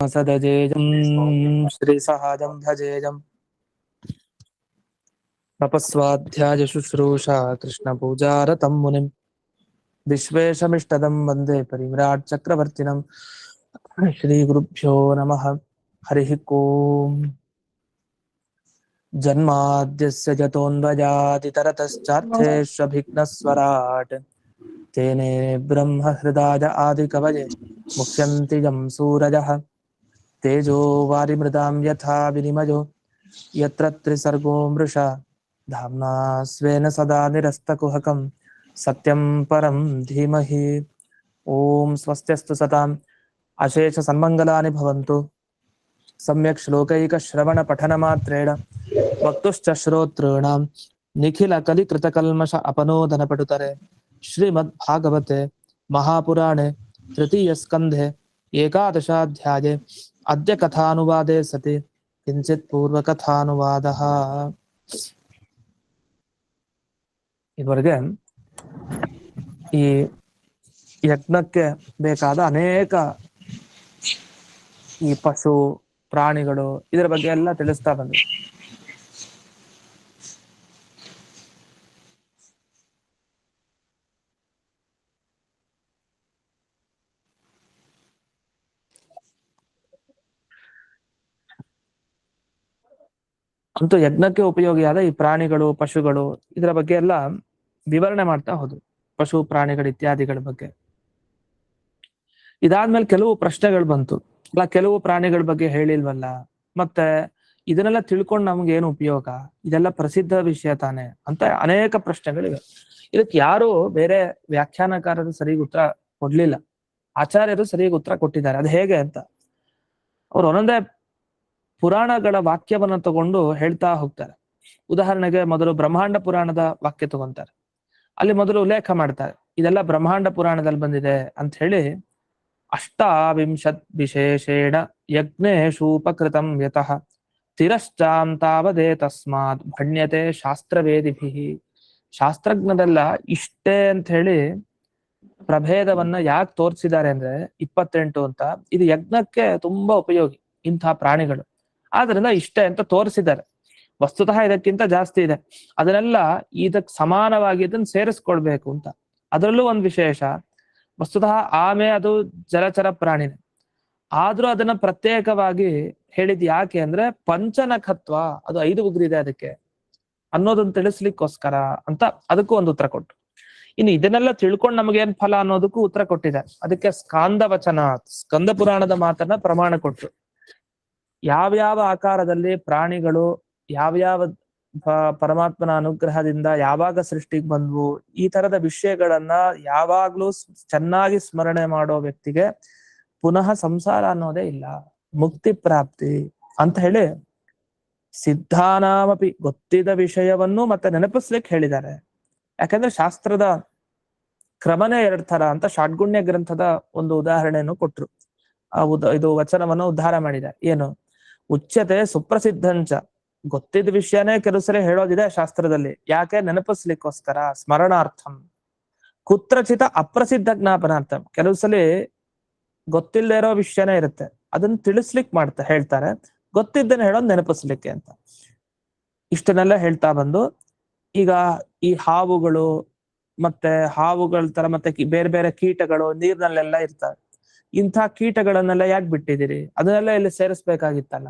सदजेजं श्रीसहाजं भजेजं तपस्वाध्याय शुश्रूषा कृष्णपूजारतं मुनिं विश्वेशमिष्टदं वन्दे परिव्राट् चक्रवर्तिनं श्रीगुरुभ्यो नमः। हरिः ओम्। जन्माद्यस्य जतोऽन्वयादितरतश्चार्थेष्वभिघ्नस्वराट् तेने ब्रह्महृदाय आदिकवये मुह्यन्ति यं सूरजः तेजो वारिमृदां यथा विनिमयो यत्र त्रिसर्गो मृषा धाम्ना स्वेन सदा निरस्तकुहकं सत्यं परं धीमहि। ॐ स्वस्त्यस्तु सताम् अशेष सन्मङ्गलानि भवन्तु। सम्यक् श्लोकैकश्रवणपठनमात्रेण वक्तुश्च श्रोतॄणां निखिलकलिकृतकल्मष अपनोदनपटुतरे श्रीमद्भागवते महापुराणे तृतीयस्कन्धे एकादशाध्याये अद्य कथानुवादे सति किंचित पूर्वकथानुवादः। ಇದುವರೆಗೆ ಈ ಯಜ್ಞಕ್ಕೆ ಬೇಕಾದ ಅನೇಕ ಈ ಪಶು ಪ್ರಾಣಿಗಳು ಇದರ ಬಗ್ಗೆ ಎಲ್ಲ ತಿಳಿಸ್ತಾ ಬಂದ್ವಿ. ಅಂತೂ ಯಜ್ಞಕ್ಕೆ ಉಪಯೋಗಿಯಾದ ಈ ಪ್ರಾಣಿಗಳು ಪಶುಗಳು ಇದರ ಬಗ್ಗೆ ಎಲ್ಲ ವಿವರಣೆ ಮಾಡ್ತಾ ಹೋದ್ರು, ಪಶು ಪ್ರಾಣಿಗಳು ಇತ್ಯಾದಿಗಳ ಬಗ್ಗೆ. ಇದಾದ್ಮೇಲೆ ಕೆಲವು ಪ್ರಶ್ನೆಗಳು ಬಂತು. ಅಲ್ಲ, ಕೆಲವು ಪ್ರಾಣಿಗಳ ಬಗ್ಗೆ ಹೇಳಿಲ್ವಲ್ಲ, ಮತ್ತೆ ಇದನ್ನೆಲ್ಲ ತಿಳ್ಕೊಂಡು ನಮ್ಗೆ ಏನು ಉಪಯೋಗ, ಇದೆಲ್ಲ ಪ್ರಸಿದ್ಧ ವಿಷಯ ತಾನೆ ಅಂತ ಅನೇಕ ಪ್ರಶ್ನೆಗಳಿವೆ. ಇದಕ್ಕೆ ಯಾರು ಬೇರೆ ವ್ಯಾಖ್ಯಾನಕಾರರು ಸರಿಯಾಗಿ ಉತ್ತರ ಕೊಡ್ಲಿಲ್ಲ, ಆಚಾರ್ಯರು ಸರಿಯಾಗಿ ಉತ್ತರ ಕೊಟ್ಟಿದ್ದಾರೆ. ಅದು ಹೇಗೆ ಅಂತ ಅವ್ರು ಒಂದೊಂದೇ ಪುರಾಣಗಳ ವಾಕ್ಯವನ್ನ ತಗೊಂಡು ಹೇಳ್ತಾ ಹೋಗ್ತಾರೆ. ಉದಾಹರಣೆಗೆ ಮೊದಲು ಬ್ರಹ್ಮಾಂಡ ಪುರಾಣದ ವಾಕ್ಯ ತಗೊಂತಾರೆ. ಅಲ್ಲಿ ಮೊದಲು ಉಲ್ಲೇಖ ಮಾಡ್ತಾರೆ, ಇದೆಲ್ಲ ಬ್ರಹ್ಮಾಂಡ ಪುರಾಣದಲ್ಲಿ ಬಂದಿದೆ ಅಂತ ಹೇಳಿ. ಅಷ್ಟಾವಿಂಶತ್ ವಿಶೇಷೇಣ ಯಜ್ಞೇಶೂಪಕೃತಂ ಯತಃ ತಿರಶ್ಚಾಂ ತಾವದೇ ತಸ್ಮಾತ್ ಭಣ್ಯತೆ ಶಾಸ್ತ್ರವೇದಿಭಿಃ. ಶಾಸ್ತ್ರಜ್ಞರೆಲ್ಲ ಇಷ್ಟೇ ಅಂತ ಹೇಳಿ ಪ್ರಭೇದವನ್ನ ಯಾಕೆ ತೋರಿಸಿದ್ದಾರೆ ಅಂದ್ರೆ 28 ಅಂತ. ಇದು ಯಜ್ಞಕ್ಕೆ ತುಂಬಾ ಉಪಯೋಗಿ ಇಂತಹ ಪ್ರಾಣಿಗಳು, ಆದ್ರಿಂದ ಇಷ್ಟೇ ಅಂತ ತೋರಿಸಿದ್ದಾರೆ. ವಸ್ತುತಃ ಇದಕ್ಕಿಂತ ಜಾಸ್ತಿ ಇದೆ, ಅದನ್ನೆಲ್ಲ ಇದಕ್ಕೆ ಸಮಾನವಾಗಿ ಇದನ್ನ ಸೇರಿಸ್ಕೊಳ್ಬೇಕು ಅಂತ. ಅದರಲ್ಲೂ ಒಂದು ವಿಶೇಷ, ವಸ್ತುತಃ ಆಮೆ ಅದು ಜಲಚರ ಪ್ರಾಣಿನೇ, ಆದ್ರೂ ಅದನ್ನ ಪ್ರತ್ಯೇಕವಾಗಿ ಹೇಳಿದ್ ಯಾಕೆ ಅಂದ್ರೆ ಪಂಚನಖತ್ವ, ಅದು 5 ಉಗುರಿದೆ ಅದಕ್ಕೆ ಅನ್ನೋದನ್ನ ತಿಳಿಸ್ಲಿಕ್ಕೋಸ್ಕರ ಅಂತ ಅದಕ್ಕೂ ಒಂದು ಉತ್ತರ ಕೊಟ್ಟು. ಇನ್ನು ಇದನ್ನೆಲ್ಲ ತಿಳ್ಕೊಂಡು ನಮಗೇನ್ ಫಲ ಅನ್ನೋದಕ್ಕೂ ಉತ್ತರ ಕೊಟ್ಟಿದೆ. ಅದಕ್ಕೆ ಸ್ಕಾಂದ ವಚನ, ಸ್ಕಂದ ಪುರಾಣದ ಮಾತನ್ನ ಪ್ರಮಾಣ ಕೊಟ್ಟು ಯಾವ್ಯಾವ ಆಕಾರದಲ್ಲಿ ಪ್ರಾಣಿಗಳು ಯಾವ್ಯಾವ ಪರಮಾತ್ಮನ ಅನುಗ್ರಹದಿಂದ ಯಾವಾಗ ಸೃಷ್ಟಿಗೆ ಬಂದ್ವು, ಈ ತರದ ವಿಷಯಗಳನ್ನ ಯಾವಾಗ್ಲೂ ಚೆನ್ನಾಗಿ ಸ್ಮರಣೆ ಮಾಡೋ ವ್ಯಕ್ತಿಗೆ ಪುನಃ ಸಂಸಾರ ಅನ್ನೋದೇ ಇಲ್ಲ, ಮುಕ್ತಿ ಪ್ರಾಪ್ತಿ ಅಂತ ಹೇಳಿ ಸಿದ್ಧಾನಾಮಪಿ ಗೊತ್ತಿದ್ದ ವಿಷಯವನ್ನು ಮತ್ತೆ ನೆನಪಿಸ್ಲಿಕ್ಕೆ ಹೇಳಿದ್ದಾರೆ. ಯಾಕಂದ್ರೆ ಶಾಸ್ತ್ರದ ಕ್ರಮನೇ 2 ತರ ಅಂತ ಷಾಡ್ಗುಣ್ಯ ಗ್ರಂಥದ ಒಂದು ಉದಾಹರಣೆಯನ್ನು ಕೊಟ್ರು. ಇದು ವಚನವನ್ನು ಉದ್ಧಾರ ಮಾಡಿದ್ದಾರೆ. ಏನು ಉಚ್ಯತೆ ಸುಪ್ರಸಿದ್ಧಂಚ, ಗೊತ್ತಿದ್ದ ವಿಷಯನೇ ಕೆಲವು ಸರಿ ಹೇಳೋದಿದೆ ಶಾಸ್ತ್ರದಲ್ಲಿ, ಯಾಕೆ ನೆನಪಿಸ್ಲಿಕ್ಕೋಸ್ಕರ, ಸ್ಮರಣಾರ್ಥಂ. ಕುತ್ರಚಿತ ಅಪ್ರಸಿದ್ಧ ಜ್ಞಾಪನಾರ್ಥಂ, ಕೆಲವು ಸಲ ಗೊತ್ತಿಲ್ಲದೆ ಇರೋ ವಿಷಯನೇ ಇರುತ್ತೆ, ಅದನ್ನ ತಿಳಿಸ್ಲಿಕ್ಕೆ ಹೇಳ್ತಾರೆ, ಗೊತ್ತಿದ್ದನ್ನ ಹೇಳೋದು ನೆನಪಿಸ್ಲಿಕ್ಕೆ ಅಂತ. ಇಷ್ಟನ್ನೆಲ್ಲ ಹೇಳ್ತಾ ಬಂದು ಈಗ ಈ ಹಾವುಗಳು ಮತ್ತೆ ಹಾವುಗಳ ತರ ಮತ್ತೆ ಬೇರೆ ಬೇರೆ ಕೀಟಗಳು ನೀರ್ನಲ್ಲೆಲ್ಲ ಇರ್ತವೆ. ಇಂಥ ಕೀಟಗಳನ್ನೆಲ್ಲ ಯಾಕೆ ಬಿಟ್ಟಿದ್ದೀರಿ, ಅದನ್ನೆಲ್ಲ ಇಲ್ಲಿ ಸೇರಿಸ್ಬೇಕಾಗಿತ್ತಲ್ಲ.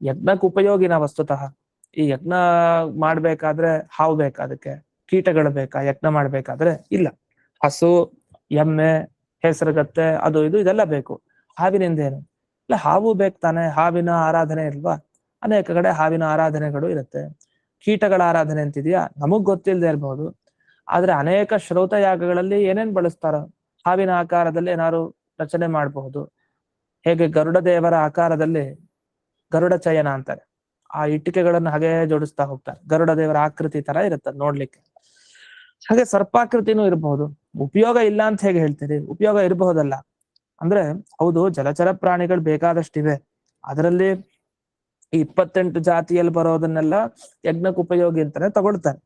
ಯಜ್ಞಕ್ಕೆ ಉಪಯೋಗಿನ ವಸ್ತುತಃ. ಈ ಯಜ್ಞ ಮಾಡ್ಬೇಕಾದ್ರೆ ಹಾವು ಬೇಕಾ, ಅದಕ್ಕೆ ಕೀಟಗಳು ಬೇಕಾ ಯಜ್ಞ ಮಾಡ್ಬೇಕಾದ್ರೆ? ಇಲ್ಲ. ಹಸು, ಎಮ್ಮೆ, ಹೆಸರುಗತ್ತೆ, ಅದು ಇದು ಇದೆಲ್ಲ ಬೇಕು. ಹಾವಿನಿಂದ ಏನು ಇಲ್ಲ, ಹಾವು ಬೇಕು ತಾನೆ. ಹಾವಿನ ಆರಾಧನೆ ಇಲ್ವಾ? ಅನೇಕ ಕಡೆ ಹಾವಿನ ಆರಾಧನೆಗಳು ಇರುತ್ತೆ. ಕೀಟಗಳ ಆರಾಧನೆ ಅಂತಿದ್ಯಾ, ನಮಗ್ ಗೊತ್ತಿಲ್ಲದೆ ಇರ್ಬಹುದು. ಆದ್ರೆ ಅನೇಕ ಶ್ರೌತ ಯಾಗಗಳಲ್ಲಿ ಏನೇನ್ ಬಳಸ್ತಾರ, ಹಾವಿನ ಆಕಾರದಲ್ಲಿ ಏನಾದ್ರು ರಚನೆ ಮಾಡಬಹುದು. ಹೇಗೆ ಗರುಡ ದೇವರ ಆಕಾರದಲ್ಲಿ ಗರುಡ ಚಯನ ಅಂತಾರೆ, ಆ ಇಟ್ಟಿಗೆಗಳನ್ನು ಹಾಗೆ ಜೋಡಿಸ್ತಾ ಹೋಗ್ತಾರೆ. ಗರುಡ ದೇವರ ಆಕೃತಿ ತರ ಇರುತ್ತೆ ನೋಡ್ಲಿಕ್ಕೆ. ಹಾಗೆ ಸರ್ಪಾಕೃತಿನೂ ಇರಬಹುದು. ಉಪಯೋಗ ಇಲ್ಲ ಅಂತ ಹೇಗೆ ಹೇಳ್ತೀರಿ? ಉಪಯೋಗ ಇರಬಹುದಲ್ಲ ಅಂದ್ರೆ ಹೌದು, ಜಲಚರ ಪ್ರಾಣಿಗಳು ಬೇಕಾದಷ್ಟಿವೆ. ಅದರಲ್ಲಿ ಈ 28 ಜಾತಿಯಲ್ಲಿ ಬರೋದನ್ನೆಲ್ಲ ಯಜ್ಞಕ್ಕೆ ಉಪಯೋಗಿ ಅಂತಾನೆ ತಗೊಳ್ತಾರೆ.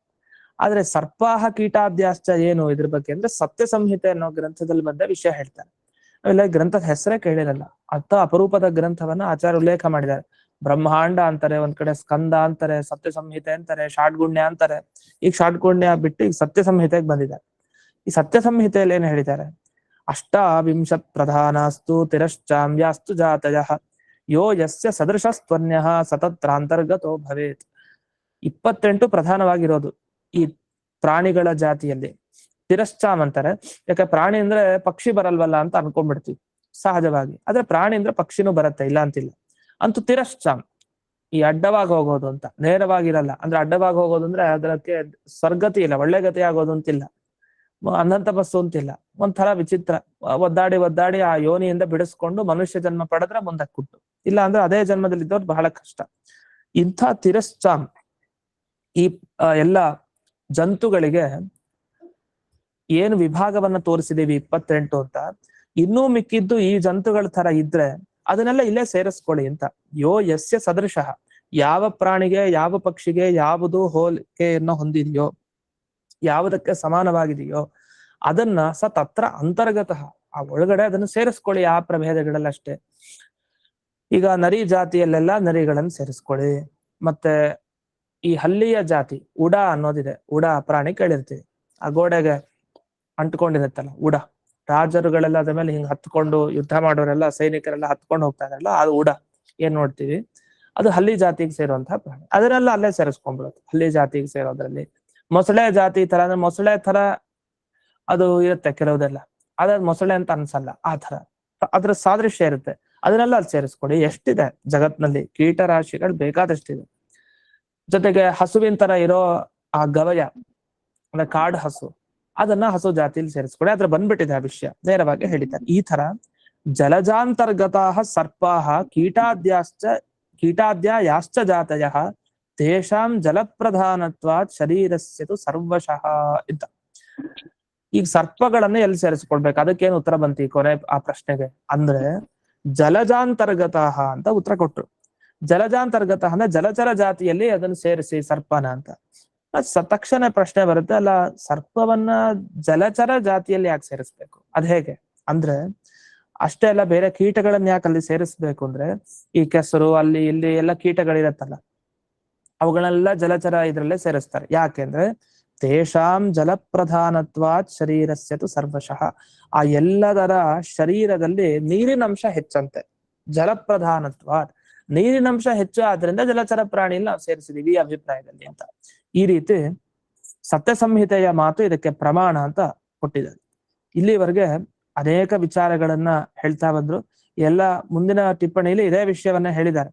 ಆದ್ರೆ ಸರ್ಪಾಹ ಕೀಟಾದ್ಯಾಶ್ಚ ಏನು ಇದ್ರ ಬಗ್ಗೆ ಅಂದ್ರೆ ಸತ್ಯ ಸಂಹಿತೆ ಅನ್ನೋ ಗ್ರಂಥದಲ್ಲಿ ಬಂದ ವಿಷಯ ಹೇಳ್ತಾರೆ. ಅವೆಲ್ಲ ಗ್ರಂಥದ ಹೆಸರೇ ಕೇಳಿರಲ್ಲ. ಅಂತ ಅಪರೂಪದ ಗ್ರಂಥವನ್ನ ಆಚಾರ್ಯ ಉಲ್ಲೇಖ ಮಾಡಿದ್ದಾರೆ. ಬ್ರಹ್ಮಾಂಡ ಅಂತಾರೆ, ಒಂದ್ ಕಡೆ ಸ್ಕಂದ ಅಂತಾರೆ, ಸತ್ಯ ಸಂಹಿತೆ ಅಂತಾರೆ, ಷಾಡ್ಗುಣ್ಯ ಅಂತಾರೆ. ಈಗ ಷಾಡ್ಗುಣ್ಯ ಬಿಟ್ಟು ಈಗ ಸತ್ಯ ಸಂಹಿತೆಗೆ ಬಂದಿದ್ದಾರೆ. ಈ ಸತ್ಯ ಸಂಹಿತೆಯಲ್ಲಿ ಏನ್ ಹೇಳಿದ್ದಾರೆ? ಅಷ್ಟಾವಿಂಶತ್ ಪ್ರಧಾನಾಸ್ತು ತಿರಶ್ಚಾಮ್ಯಾಸ್ತು ಜಾತಯಃ ಯೋ ಯಸ್ಯ ಸದೃಶಸ್ತ್ವನ್ಯಃ ಸತತ್ರಾಂತರ್ಗತೋ ಭವೇತ್. 28 ಪ್ರಧಾನವಾಗಿರೋದು ಈ ಪ್ರಾಣಿಗಳ ಜಾತಿಯಲ್ಲಿ. ತಿರಶ್ಚಾಮ್ ಅಂತಾರೆ, ಯಾಕೆ ಪ್ರಾಣಿ ಅಂದ್ರೆ ಪಕ್ಷಿ ಬರಲ್ವಲ್ಲ ಅಂತ ಅನ್ಕೊಂಡ್ಬಿಡ್ತೀವಿ ಸಹಜವಾಗಿ. ಆದ್ರೆ ಪ್ರಾಣಿ ಅಂದ್ರೆ ಪಕ್ಷಿನೂ ಬರುತ್ತೆ, ಇಲ್ಲ ಅಂತಿಲ್ಲ. ಅಂತೂ ತಿರಶ್ಚಾಮ್, ಈ ಅಡ್ಡವಾಗಿ ಹೋಗೋದು ಅಂತ, ನೇರವಾಗಿರಲ್ಲ. ಅಂದ್ರೆ ಅಡ್ಡವಾಗಿ ಹೋಗೋದು ಅಂದ್ರೆ ಅದಕ್ಕೆ ಸ್ವರ್ಗತಿ ಇಲ್ಲ, ಒಳ್ಳೆ ಗತಿ ಆಗೋದು ಅಂತಿಲ್ಲ, ಅನಂತ ಬಸ್ಸು ಅಂತಿಲ್ಲ. ಒಂಥರ ವಿಚಿತ್ರ, ಒದ್ದಾಡಿ ಆ ಯೋನಿಯಿಂದ ಬಿಡಿಸ್ಕೊಂಡು ಮನುಷ್ಯ ಜನ್ಮ ಪಡೆದ್ರೆ ಮುಂದಕ್ಕೆ ಕೊಟ್ಟು, ಇಲ್ಲ ಅಂದ್ರೆ ಅದೇ ಜನ್ಮದಲ್ಲಿದ್ದವ್ರು ಬಹಳ ಕಷ್ಟ. ಇಂಥ ತಿರಶ್ಚಾಮ್ ಈ ಎಲ್ಲ ಜಂತುಗಳಿಗೆ ಏನು ವಿಭಾಗವನ್ನ ತೋರಿಸಿದೀವಿ 28 ಅಂತ, ಇನ್ನೂ ಮಿಕ್ಕಿದ್ದು ಈ ಜಂತುಗಳ ತರ ಇದ್ರೆ ಅದನ್ನೆಲ್ಲ ಇಲ್ಲೇ ಸೇರಿಸ್ಕೊಳ್ಳಿ ಅಂತ. ಯೋ ಯಸ್ಯ ಸದೃಶಃ, ಯಾವ ಪ್ರಾಣಿಗೆ ಯಾವ ಪಕ್ಷಿಗೆ ಯಾವುದು ಹೋಲಿಕೆಯನ್ನು ಹೊಂದಿದೆಯೋ, ಯಾವುದಕ್ಕೆ ಸಮಾನವಾಗಿದೆಯೋ ಅದನ್ನ ತತ್ರ ಅಂತರ್ಗತಃ, ಆ ಒಳಗಡೆ ಅದನ್ನು ಸೇರಿಸ್ಕೊಳ್ಳಿ ಆ ಪ್ರಭೇದಗಳಲ್ಲಷ್ಟೇ. ಈಗ ನರಿ ಜಾತಿಯಲ್ಲೆಲ್ಲ ನರಿಗಳನ್ನು ಸೇರಿಸ್ಕೊಳ್ಳಿ. ಮತ್ತೆ ಈ ಹಲ್ಲಿಯ ಜಾತಿ ಉಡ ಅನ್ನೋದಿದೆ, ಉಡ ಪ್ರಾಣಿ ಕೇಳಿರ್ತೀವಿ, ಆ ಗೋಡೆಗೆ ಅಂಟ್ಕೊಂಡಿರುತ್ತಲ್ಲ ಉಡ. ರಾಜರುಗಳೆಲ್ಲ ಅದ್ರ ಮೇಲೆ ಹಿಂಗ್ ಹತ್ಕೊಂಡು ಯುದ್ಧ ಮಾಡೋರೆಲ್ಲ ಸೈನಿಕರೆಲ್ಲ ಹತ್ಕೊಂಡು ಹೋಗ್ತಾ ಇದಾರಲ್ಲ, ಅದು ಉಡ ಏನ್ ನೋಡ್ತೀವಿ, ಅದು ಹಲ್ಲಿ ಜಾತಿಗೆ ಸೇರುವಂತಹ ಪ್ರಾಣಿ. ಅದನ್ನೆಲ್ಲ ಅಲ್ಲೇ ಸೇರಿಸ್ಕೊಂಡ್ಬಿಡುತ್ತೆ ಹಲ್ಲಿ ಜಾತಿಗೆ ಸೇರೋದ್ರಲ್ಲಿ. ಮೊಸಳೆ ಜಾತಿ ತರ ಅಂದ್ರೆ ಮೊಸಳೆ ತರ ಅದು ಇರುತ್ತೆ ಕೆಲವುದೆಲ್ಲ, ಆದ್ರೆ ಮೊಸಳೆ ಅಂತ ಅನ್ಸಲ್ಲ, ಆ ತರ ಅದ್ರ ಸಾದೃಶ್ಯ ಇರುತ್ತೆ, ಅದನ್ನೆಲ್ಲ ಅಲ್ಲಿ ಸೇರಿಸ್ಕೊಡಿ. ಎಷ್ಟಿದೆ ಜಗತ್ನಲ್ಲಿ ಕೀಟರಾಶಿಗಳು ಬೇಕಾದಷ್ಟಿದೆ. ಜೊತೆಗೆ ಹಸುವಿನ ತರ ಇರೋ ಆ ಗವಯ ಅಂದ್ರೆ ಕಾಡು ಹಸು, ಅದನ್ನ ಹಸು ಜಾತಿಯಲ್ಲಿ ಸೇರಿಸ್ಕೊಡಿ. ಅದ್ರ ಬಂದ್ಬಿಟ್ಟಿದೆ ಆ ವಿಷಯ, ನೇರವಾಗಿ ಹೇಳಿದ್ದಾರೆ. ಈ ತರ ಜಲಜಾಂತರ್ಗತಃ ಸರ್ಪಾಹ ಕೀಟಾದ್ಯ ಯಾಶ್ಚ ಜಾತಯಃ ತೇಷಾಂ ಜಲಪ್ರಧಾನತ್ವಾತ್ ಶರೀರಸ್ಯತು ಸರ್ವಶಃ ಅಂತ. ಈಗ ಸರ್ಪಗಳನ್ನ ಎಲ್ಲಿ ಸೇರಿಸ್ಕೊಳ್ಬೇಕು, ಅದಕ್ಕೇನು ಉತ್ತರ ಬಂತು ಈ ಕೊನೆ ಆ ಪ್ರಶ್ನೆಗೆ ಅಂದ್ರೆ ಜಲಜಾಂತರ್ಗತಃ ಅಂತ ಉತ್ತರ ಕೊಟ್ರು. ಜಲಜಾಂತರ್ಗತಃ ಅಂದ್ರೆ ಜಲಚರ ಜಾತಿಯಲ್ಲಿ ಅದನ್ನು ಸೇರಿಸಿ ಸರ್ಪನ ಅಂತ. ತಕ್ಷಣ ಪ್ರಶ್ನೆ ಬರುತ್ತೆ, ಅಲ್ಲ ಸರ್ಪವನ್ನ ಜಲಚರ ಜಾತಿಯಲ್ಲಿ ಯಾಕೆ ಸೇರಿಸ್ಬೇಕು, ಅದ್ ಹೇಗೆ ಅಂದ್ರೆ, ಅಷ್ಟೇ ಅಲ್ಲ ಬೇರೆ ಕೀಟಗಳನ್ನ ಯಾಕೆ ಅಲ್ಲಿ ಸೇರಿಸ್ಬೇಕು ಅಂದ್ರೆ, ಈ ಕೆಸರು ಅಲ್ಲಿ ಇಲ್ಲಿ ಎಲ್ಲ ಕೀಟಗಳಿರತ್ತಲ್ಲ, ಅವುಗಳೆಲ್ಲ ಜಲಚರ ಇದ್ರಲ್ಲೇ ಸೇರಿಸ್ತಾರೆ. ಯಾಕೆಂದ್ರೆ ತೇಷಾಂ ಜಲಪ್ರಧಾನತ್ವಾತ್ ಶರೀರಸ್ಯತು ಸರ್ವಶಃ, ಆ ಎಲ್ಲದರ ಶರೀರದಲ್ಲಿ ನೀರಿನಂಶ ಹೆಚ್ಚಂತೆ. ಜಲಪ್ರಧಾನತ್ವಾತ್, ನೀರಿನಂಶ ಹೆಚ್ಚು, ಆದ್ರಿಂದ ಜಲಚರ ಪ್ರಾಣಿಯಲ್ಲಿ ನಾವು ಸೇರಿಸಿದೀವಿ ಈ ಅಭಿಪ್ರಾಯದಲ್ಲಿ ಅಂತ. ಈ ರೀತಿ ಸತ್ಯ ಸಂಹಿತೆಯ ಮಾತು ಇದಕ್ಕೆ ಪ್ರಮಾಣ ಅಂತ ಕೊಟ್ಟಿದ್ದಾರೆ. ಇಲ್ಲಿವರೆಗೆ ಅನೇಕ ವಿಚಾರಗಳನ್ನ ಹೇಳ್ತಾ ಬಂದ್ರು. ಎಲ್ಲ ಮುಂದಿನ ಟಿಪ್ಪಣಿಯಲ್ಲಿ ಇದೇ ವಿಷಯವನ್ನ ಹೇಳಿದ್ದಾರೆ.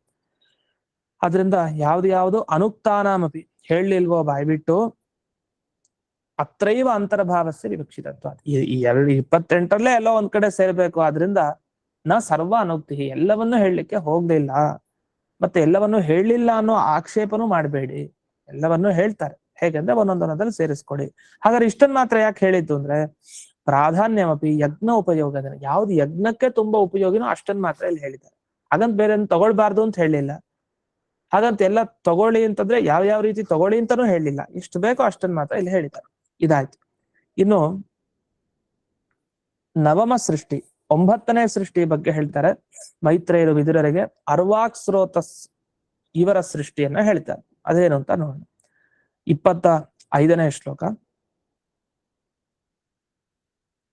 ಆದ್ರಿಂದ ಯಾವ್ದು ಅನುಕ್ತಾನಾಮಪಿ ಹೇಳಲಿಲ್ವೋ ಬಾಯ್ಬಿಟ್ಟು ಅತ್ರೈವ ಅಂತರ್ಭಾವಸ್ಯ ವಿವಕ್ಷಿತತ್ವ, ಈ 28ರಲ್ಲೇ ಎಲ್ಲೋ ಒಂದ್ ಕಡೆ ಸೇರ್ಬೇಕು. ಆದ್ರಿಂದ ಸರ್ವ ಅನುಕ್ತಿ, ಎಲ್ಲವನ್ನೂ ಹೇಳಲಿಕ್ಕೆ ಹೋಗ್ಲಿಲ್ಲ, ಮತ್ತೆ ಎಲ್ಲವನ್ನೂ ಹೇಳಲಿಲ್ಲ ಅನ್ನೋ ಆಕ್ಷೇಪನೂ ಮಾಡಬೇಡಿ, ಎಲ್ಲವನ್ನೂ ಹೇಳ್ತಾರೆ. ಹೇಗೆಂದ್ರೆ ಒಂದೊಂದೊಂದಲ್ಲಿ ಸೇರಿಸ್ಕೊಡಿ. ಹಾಗಾದ್ರೆ ಇಷ್ಟನ್ ಮಾತ್ರ ಯಾಕೆ ಹೇಳಿದ್ದು ಅಂದ್ರೆ, ಪ್ರಾಧಾನ್ಯಮಪಿ ಯಜ್ಞ ಉಪಯೋಗ, ಯಾವ್ದು ಯಜ್ಞಕ್ಕೆ ತುಂಬಾ ಉಪಯೋಗಿನೋ ಅಷ್ಟನ್ ಮಾತ್ರ ಇಲ್ಲಿ ಹೇಳಿದ್ದಾರೆ. ಹಾಗಂತ ಬೇರೆ ತಗೊಳ್ಬಾರ್ದು ಅಂತ ಹೇಳಿಲ್ಲ, ಹಾಗಂತ ಎಲ್ಲ ತಗೊಳ್ಳಿ ಅಂತಂದ್ರೆ ಯಾವ ರೀತಿ ತಗೊಳ್ಳಿ ಅಂತಾನೂ ಹೇಳಿಲ್ಲ. ಎಷ್ಟು ಬೇಕೋ ಅಷ್ಟನ್ ಮಾತ್ರ ಇಲ್ಲಿ ಹೇಳಿದ್ದಾರೆ. ಇದಾಯ್ತು. ಇನ್ನು ನವಮ ಸೃಷ್ಟಿ, 9ನೇ ಸೃಷ್ಟಿ ಬಗ್ಗೆ ಹೇಳ್ತಾರೆ. ಮೈತ್ರೇಯರು ವಿದುರರಿಗೆ ಅರ್ವಾಕ್ ಸ್ರೋತಸ್ ಇವರ ಸೃಷ್ಟಿಯನ್ನ ಹೇಳ್ತಾರೆ. ಅದೇನು ಅಂತ ನೋಡೋಣ. 25ನೇ ಶ್ಲೋಕ.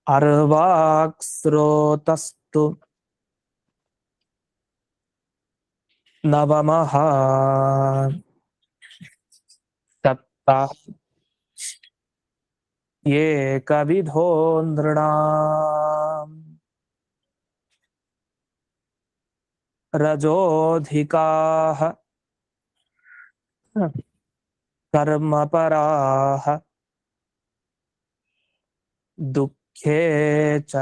ಅರ್ವಾಕ್ ಸ್ರೋತಸ್ತು ನವಮಃ ಸಪ್ತ ಏಕವಿಧೋ ನೃಣಾಂ ರಜೋಧಿಕಾಃ ಕರ್ಮಪರಾಃ ದುಃಖೇ ಚ